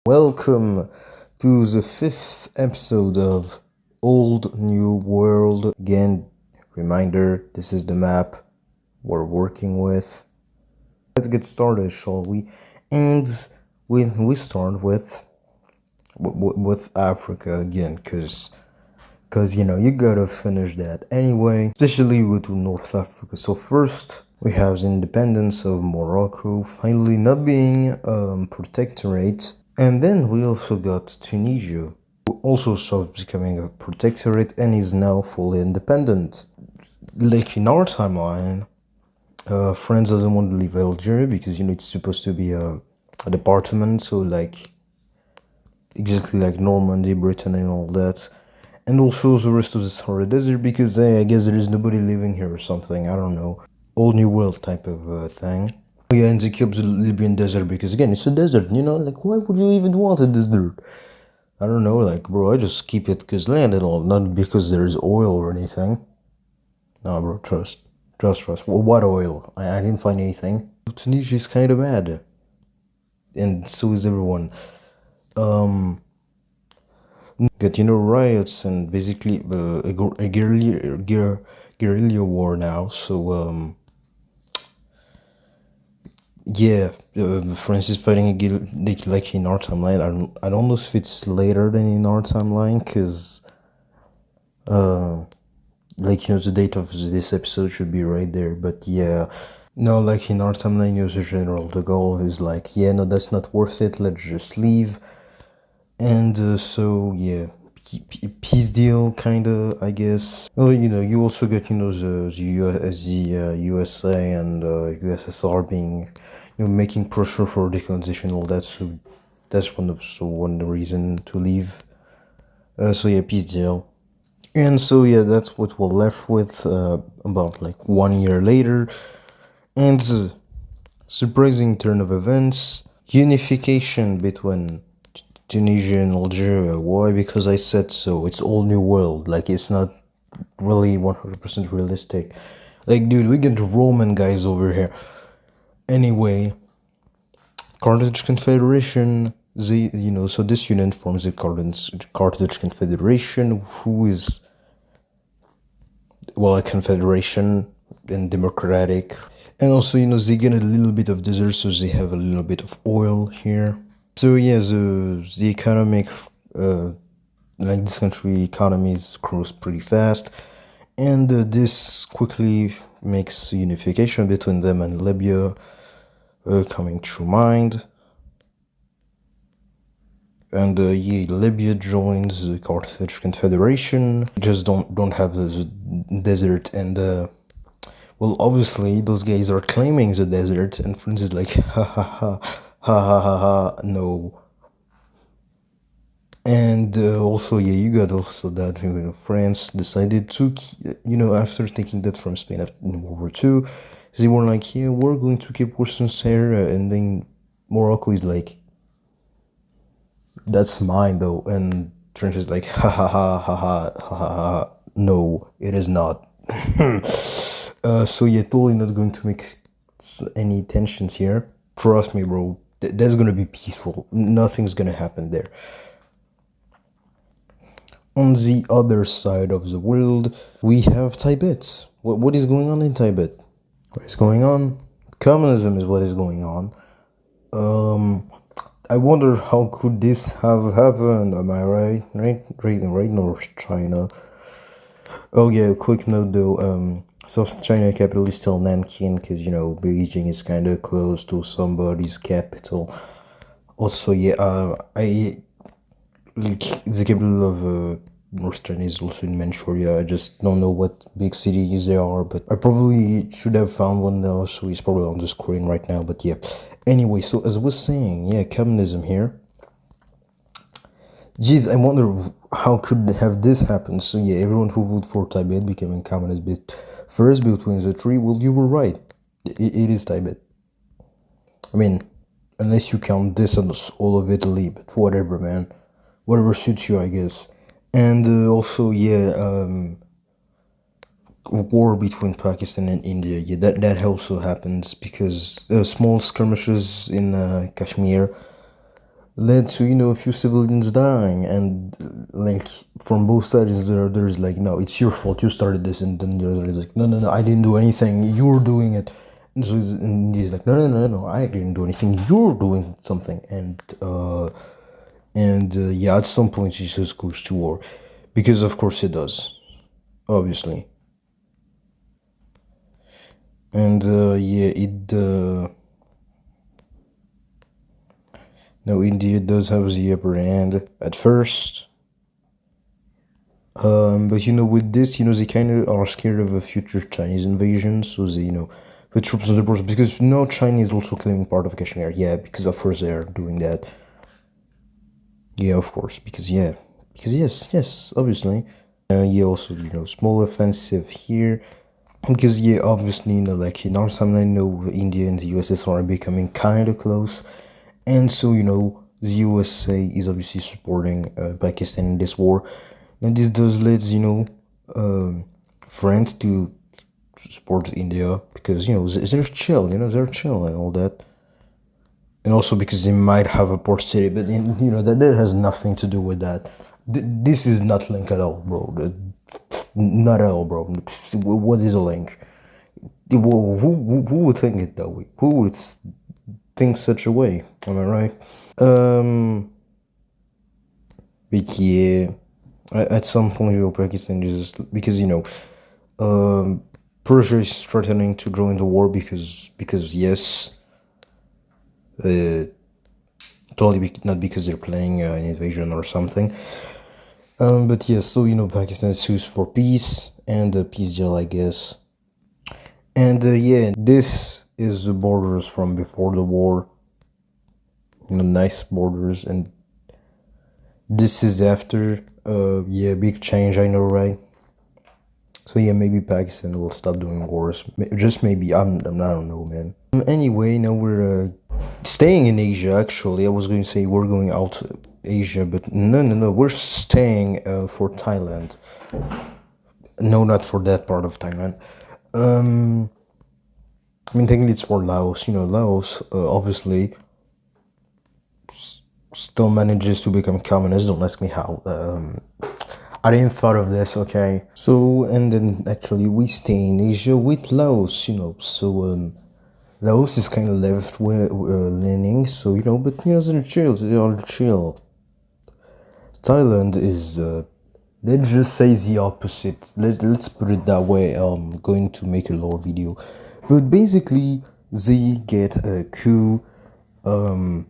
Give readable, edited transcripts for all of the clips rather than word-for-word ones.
Welcome to the fifth episode of Old New World. Again, reminder, this is the map we're working with. Let's get started, shall we? And we start with Africa again, because you gotta finish that anyway, especially with North Africa. So first we have the independence of Morocco finally not being protectorate. And then we also got Tunisia, who also started becoming a protectorate and is now fully independent. Like in our timeline, France doesn't want to leave Algeria because it's supposed to be a department, so like exactly like Normandy, Brittany, and all that. And also the rest of the Sahara Desert because I guess there is nobody living here or something. I don't know, old new world type of thing. Yeah, and they kept the Libyan desert because again, it's a desert, like why would you even want a desert? I don't know, like bro, I just keep it because land and all, not because there's oil or anything. No, bro, trust. Well, what oil? I didn't find anything. Tunisia is kind of mad, and so is everyone. Got riots and basically a guerrilla war now. So yeah, France is fighting like in our timeline. I don't know if it's later than in our timeline, cause the date of this episode should be right there. But yeah, no, like in our timeline, General de Gaulle is like, yeah, no, that's not worth it. Let's just leave. And so yeah, peace deal, kinda, I guess. Well, you also get the USA and USSR being making pressure for decolonization, all that. So that's one reason to leave. So yeah, peace deal. And so yeah, that's what we're left with about like 1 year later. And surprising turn of events, unification between Tunisia and Algeria. Why? Because I said so. It's all new world. Like, it's not really 100% realistic. Like, dude, we get Roman guys over here. Anyway, Carthage Confederation. So this unit forms the Carthage Confederation, who is, well, a confederation and democratic. And also, they get a little bit of desert, so they have a little bit of oil here. So yeah, the economic, like this country economies grows pretty fast, and this quickly makes unification between them and Libya coming to mind. And yeah, Libya joins the Carthage Confederation. Just don't have the desert, and well, obviously those guys are claiming the desert, and France is like, ha ha ha, ha ha ha ha, no. And also, yeah, you got also that France decided to, after taking that from Spain after World War II, they were like, yeah, we're going to keep Western Sahara, and then Morocco is like, that's mine though, and France is like, ha ha ha ha ha ha ha, no, it is not. So yeah, totally not going to make any tensions here. Trust me, bro. That's gonna be peaceful. Nothing's gonna happen there. On the other side of the world, we have Tibet. What is going on in Tibet? What is going on? Communism is what is going on. I wonder how could this have happened? Am I right? Right, North China. Oh yeah, quick note though. South China capital is still Nanking because Beijing is kind of close to somebody's capital. Also, yeah, I like the capital of North China is also in Manchuria. I just don't know what big cities they are, but I probably should have found one though, so it's probably on the screen right now. But yeah, anyway, so as I was saying, yeah, communism here. Jeez, I wonder how could have this happen. So yeah, everyone who voted for Tibet becoming communist bit first between the three. Well, you were right. It is Tibet. I mean, unless you count this as all of Italy, but whatever, man. Whatever suits you, I guess. And also, yeah, war between Pakistan and India. Yeah, that also happens because small skirmishes in Kashmir. led to, a few civilians dying, and like from both sides there's like, no, it's your fault, you started this, and then the other is like, no, no, no, I didn't do anything, you're doing it. And he's like, no, no, no, no, I didn't do anything, you're doing something. And yeah, at some point he just goes to war, because of course it does, obviously. And yeah, no, India does have the upper hand at first. But with this, they kind of are scared of a future Chinese invasion, so they, put troops on the borders, because no, China is also claiming part of Kashmir. Yeah, because of course they are doing that. Yeah, of course, because yes, yes, obviously. Yeah, also, small offensive here. Because yeah, obviously, like in our time, I know India and the USSR are becoming kind of close, and so the USA is obviously supporting Pakistan in this war, and this does lead France to support India, because they're chill, they're chill and all that, and also because they might have a port city, but that has nothing to do with that. This is not linked at all, bro. Not at all, bro. What is a link? Who would think it that way? Who would think such a way? Am I right? But yeah, at some point, Pakistan just, because Persia is threatening to join the war, because yes, totally not because they're planning an invasion or something. But yes, so Pakistan sues for peace and a peace deal, I guess. And yeah, this is the borders from before the war. Nice borders, and this is after. Yeah, big change, I know, right? So yeah, maybe Pakistan will stop doing wars. Just maybe. I don't know, man. Anyway, now we're staying in Asia. Actually, I was going to say we're going out Asia, but no. We're staying for Thailand. No, not for that part of Thailand. I mean, technically it's for Laos. Laos obviously still manages to become communist. Don't ask me how. I didn't thought of this, okay? So, and then actually we stay in Asia with Laos, so Laos is kind of left leaning, so but they're chill, they are chill. Thailand is, let's just say the opposite. Let's put it that way. I'm going to make a lore video, but basically they get a coup, from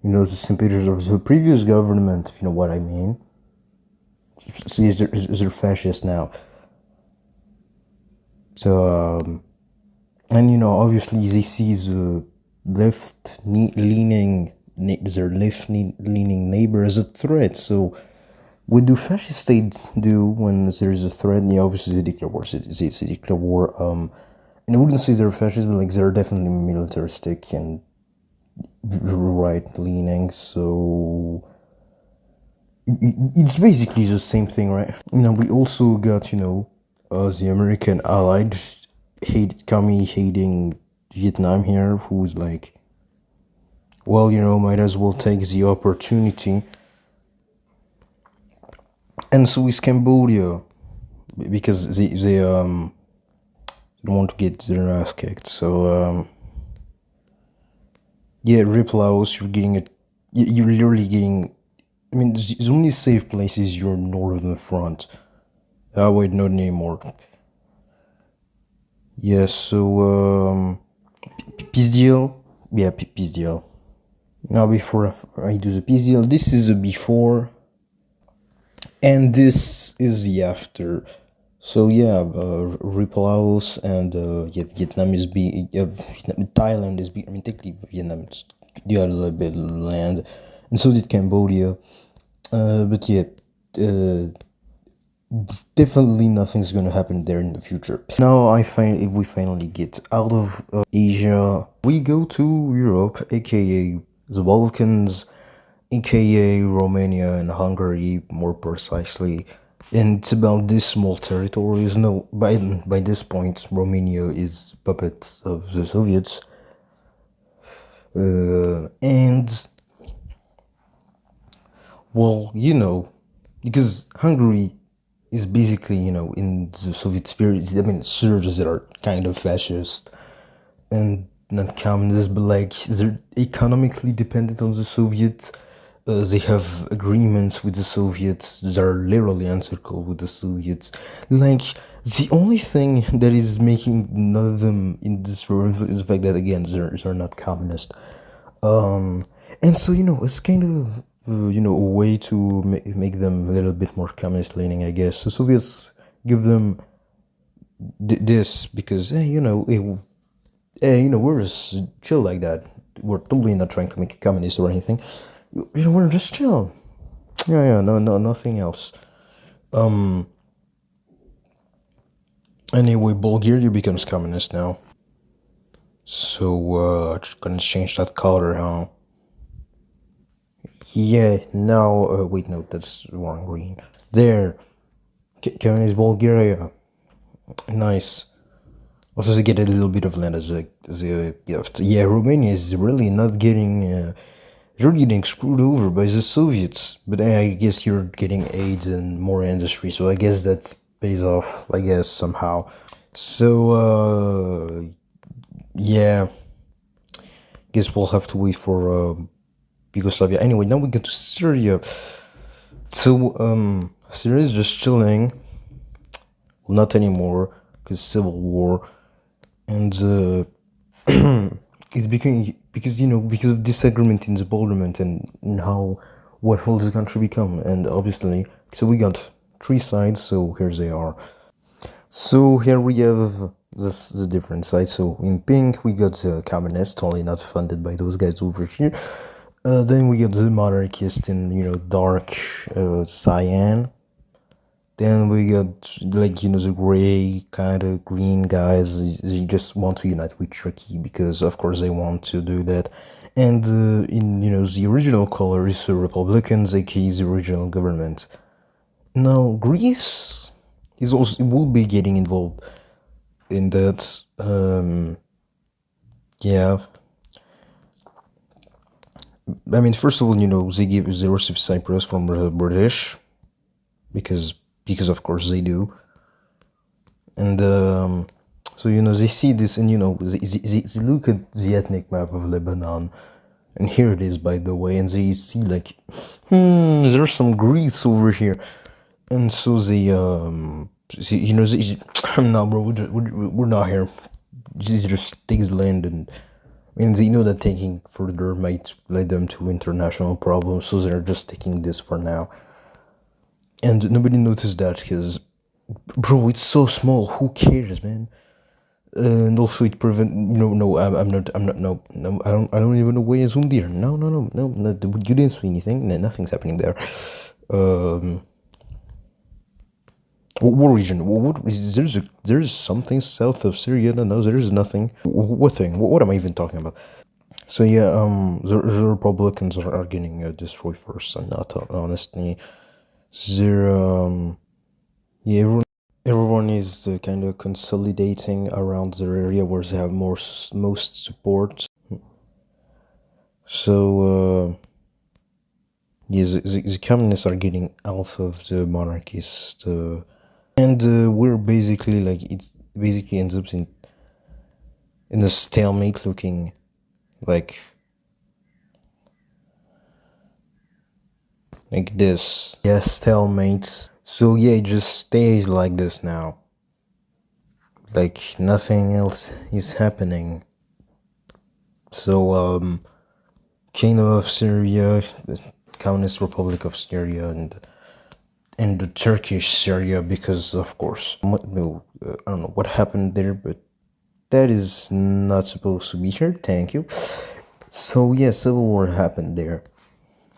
the sympathies of the previous government, if you know what I mean. See, they're fascist now. So, and obviously they see the left-leaning, their left-leaning neighbor as a threat. So, what do fascist states do when there's a threat? Yeah, obviously they declare war. They declare war. And I wouldn't say they're fascist, but like they're definitely militaristic and right-leaning. So it's basically the same thing, right? We also got, the American allied hating Vietnam here, who's like, well, might as well take the opportunity. And so is Cambodia, because they don't want to get their ass kicked. So yeah, rip Laos, you're literally getting. I mean, the only safe place is your northern front. Wait, not anymore. Yeah, so, peace deal. Yeah, peace deal. Now, before I do the peace deal, this is the before, and this is the after. So yeah, Laos and Vietnam is Thailand is I mean, technically Vietnam got a little bit of land, and so did Cambodia. But yeah, definitely nothing's gonna happen there in the future. Now if we finally get out of Asia, we go to Europe, aka the Balkans, aka Romania and Hungary, more precisely. And it's about this small territories. No, by this point, Romania is puppet of the Soviets. And well, because Hungary is basically, in the Soviet sphere. I mean, Serbs that are kind of fascist and not communist, but like they're economically dependent on the Soviets. They have agreements with the Soviets. They're literally encircled with the Soviets. Like the only thing that is making none of them in this world is the fact that again they're not communist. And so it's kind of a way to make them a little bit more communist leaning, I guess. The Soviets give them this because we're just chill like that. We're totally not trying to make it communist or anything. We're just chill. Yeah, no, nothing else. Anyway, Bulgaria becomes communist now. So, gonna change that color, huh? Yeah, now, wait, no, that's wrong green. There, communist Bulgaria. Nice. Also, they get a little bit of land as a gift. Yeah, Romania is really not getting, you're getting screwed over by the Soviets. But I guess you're getting aids and more industry, so I guess that pays off, I guess, somehow. So, yeah, guess we'll have to wait for Yugoslavia. Anyway, now we go to Syria. So, Syria is just chilling. Well, not anymore, because civil war. And it's becoming because of disagreement in the parliament and how what will the country become. And obviously, so we got three sides. So here they are. So here we have the different sides. So in pink we got the communist, only not funded by those guys over here. Then we got the monarchist in dark cyan. Then we got the gray kind of green guys. They just want to unite with Turkey because of course they want to do that. And in the original colors, the Republicans, aka the original government. Now Greece is also will be getting involved in that. Yeah. I mean, first of all, they receive Cyprus from the British because of course they do. And so they see this, and they look at the ethnic map of Lebanon, and here it is, by the way, and they see like, there's some Greeks over here, and so they see, no, bro, we're not here. They just takes land, and I mean they know that taking further might lead them to international problems, so they're just taking this for now. And nobody noticed that because, bro, it's so small. Who cares, man? And also it prevent. No, I'm not. No, I don't even know why I zoomed here. No. You didn't see anything. No, nothing's happening there. What region? What is there's something south of Syria? No, there's nothing. What thing? What am I even talking about? So yeah, the Republicans are getting destroyed first, and not honestly. They're yeah, everyone is kind of consolidating around their area where they have most support. So yeah, the communists are getting out of the monarchist, and we're basically like it basically ends up in a stalemate, looking like this. Yeah, stalemates. So yeah, it just stays like this now. Like nothing else is happening. So Kingdom of Syria, the Communist Republic of Syria, and the Turkish Syria, because of course, I don't know what happened there, but that is not supposed to be here. Thank you. So yeah, civil war happened there.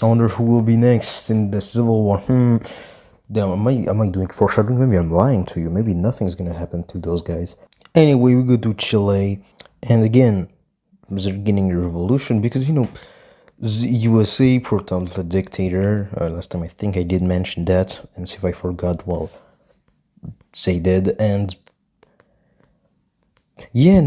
I wonder who will be next in the civil war. Damn, am I doing foreshadowing? Maybe I'm lying to you. Maybe nothing's gonna happen to those guys. Anyway, we go to Chile, and again, they're getting a revolution because the USA put out the dictator. Last time I think I did mention that, and see if I forgot. Well, say did, and yeah,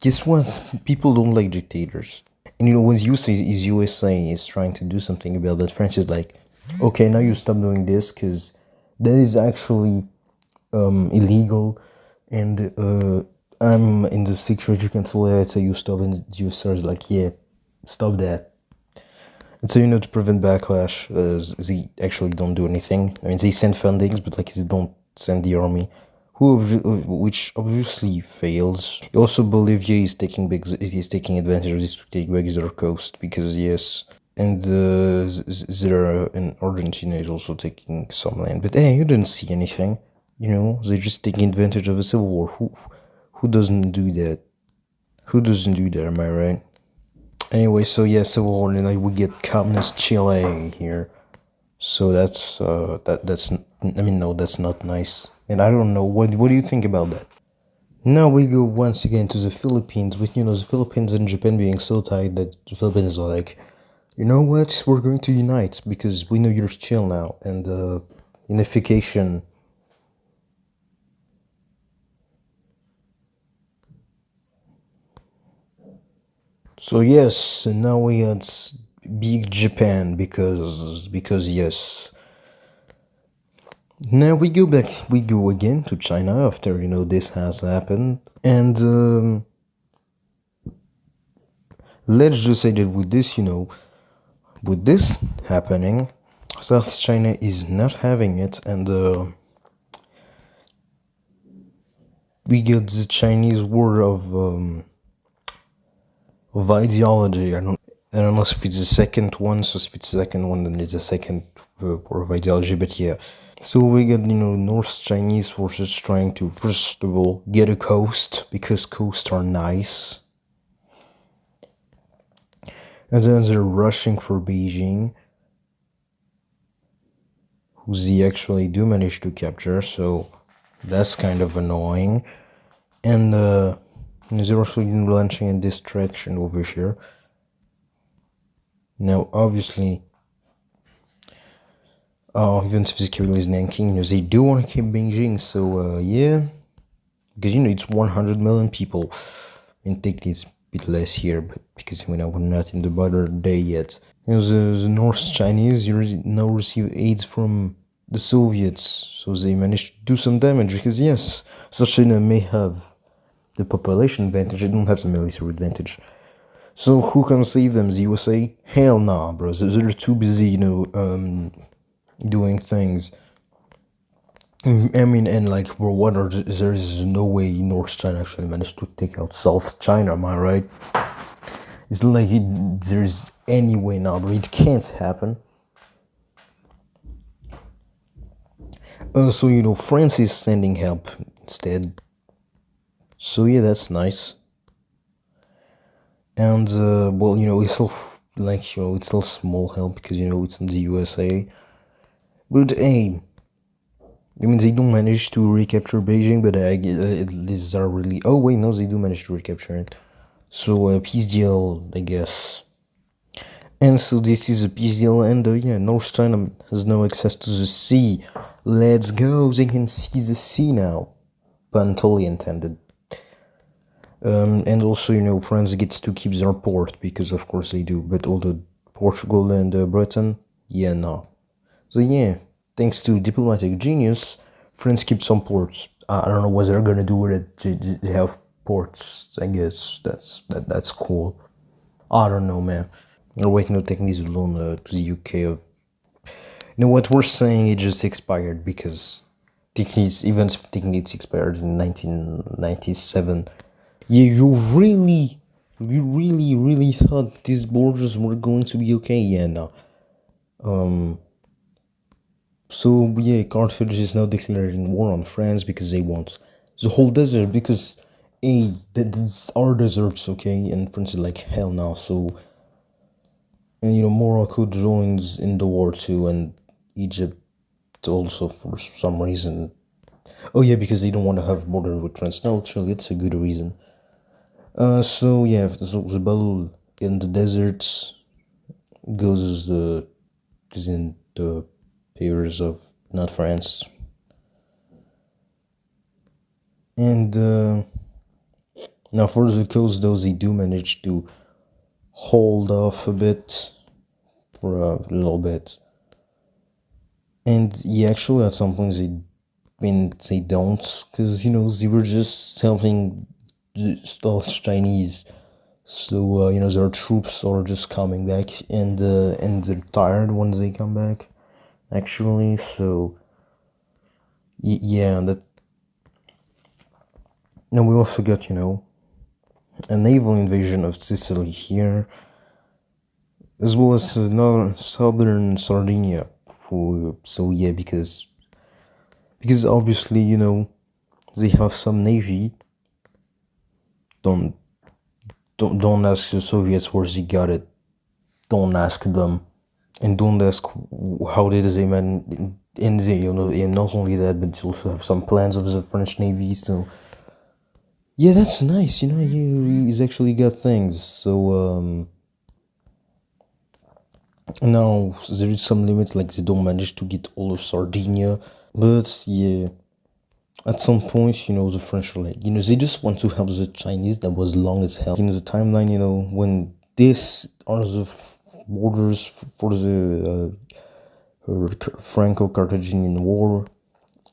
guess what? People don't like dictators. And when USA is trying to do something about that, France is like, okay, now you stop doing this because that is actually illegal, and I'm in the Security Council. I say you stop, and the USA is like, yeah, stop that. And so to prevent backlash, they actually don't do anything. I mean, they send fundings, but like they don't send the army, which obviously fails. Also, Bolivia is taking advantage of this to take back their coast because yes, and there and Argentina is also taking some land. But hey, you didn't see anything. They're just taking advantage of a civil war. Who doesn't do that? Who doesn't do that? Am I right? Anyway, so yeah, civil war, and then we get communist Chile here. So that's I mean, no, that's not nice. And I don't know, what do you think about that? Now we go once again to the Philippines, with the Philippines and Japan being so tight that the Philippines are like, you know what, we're going to unite because we know you're chill now, and unification. So yes, and now we got big Japan because yes. Now we go again to China after this has happened, and let's just say that with this happening, South China is not having it, and we get the Chinese war of ideology. I don't know if it's the second one, so if it's the second one, then it's the second war of ideology, but yeah. So we got, North Chinese forces trying to, first of all, get a coast, because coasts are nice. And then they're rushing for Beijing, who they actually do manage to capture, so that's kind of annoying. And they're also launching a distraction over here. Now, obviously, even if the capital is Nanking, they do want to keep Beijing, so yeah, because it's 100 million people, and technically it's a bit less here, but because we're not in the border day yet. The North Chinese now receive aids from the Soviets, so they managed to do some damage, because yes, South China may have the population advantage, they don't have the military advantage. So who can save them? The USA? Hell nah, bro. They're too busy, doing things. I mean, and like, bro, there is no way North China actually managed to take out South China, am I right? It's not like there's any way now, bro. It can't happen. So, France is sending help instead. So, yeah, that's nice. And, well, it's still, it's still small help because, it's in the USA. But, hey, I mean, they don't manage to recapture Beijing, but these are really... Oh, wait, no, they do manage to recapture it. So, peace deal, I guess. And so this is a peace deal, and yeah, North China has no access to the sea. Let's go, they can see the sea now. Pun totally intended. And also, France gets to keep their port, because of course they do, but although Portugal and Britain, yeah, no. So yeah, thanks to diplomatic genius, France keeps some ports. I don't know what they're gonna do with it. They have ports, I guess. That's cool. I don't know, man. Or wait, no, taking this loan to the UK of... what we're saying, it just expired, because even if technically it's expired in 1997. Yeah, you really thought these borders were going to be okay? Yeah, no. So yeah, Carthage is now declaring war on France because they want the whole desert, because these are deserts, okay? And France is like, hell no. So, and Morocco joins in the war too, and Egypt also for some reason. Oh yeah, because they don't want to have border with France. No, actually, it's a good reason. So yeah, so the battle in the deserts goes in the favors of not France. And now for the coast, though, they do manage to hold off a bit for a little bit. And yeah, actually, at some point they don't, because they were just helping the South Chinese. So their troops are just coming back, and they're tired when they come back. Actually, so yeah, that. No, we also got a naval invasion of Sicily here, as well as southern Sardinia. So yeah, because obviously they have some navy. Don't don't ask the Soviets where they got it. Don't ask them, and don't ask how did they man. And and not only that, but you also have some plans of the French Navy. So yeah, that's nice. He's actually got things. So now there is some limit, like they don't manage to get all of Sardinia, but yeah. At some point, the French are like, they just want to help the Chinese. That was long as hell. The timeline, when this are the borders for the Franco-Carthaginian War,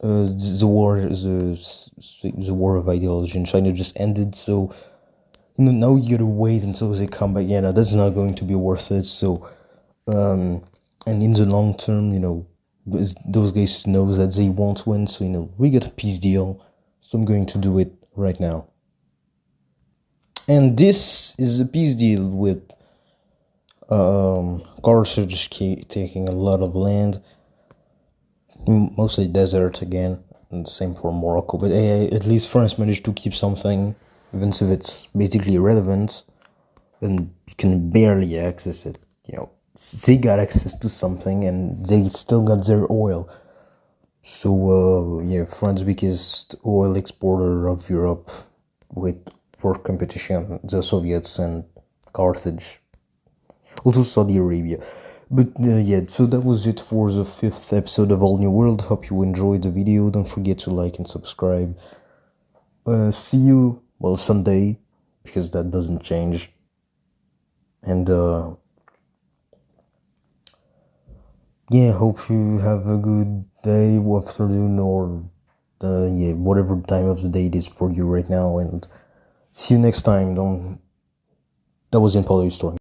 the war of ideology in China just ended. So, now you gotta wait until they come back. Yeah, no, that's not going to be worth it. So, and in the long term, those guys knows that they won't win, so we get a peace deal, so I'm going to do it right now. And this is a peace deal with Carthage taking a lot of land, mostly desert again, and same for Morocco, but at least France managed to keep something, even if it's basically irrelevant and you can barely access it. They got access to something and they still got their oil. So yeah, France biggest oil exporter of Europe, with for competition the Soviets and Carthage, also Saudi Arabia. But yeah, so that was it for the 5th episode of All New World. Hope you enjoyed the video. Don't forget to like and subscribe. See you, well, Sunday, because that doesn't change. And yeah, hope you have a good day, afternoon, or yeah, whatever time of the day it is for you right now. And see you next time. That was in Story.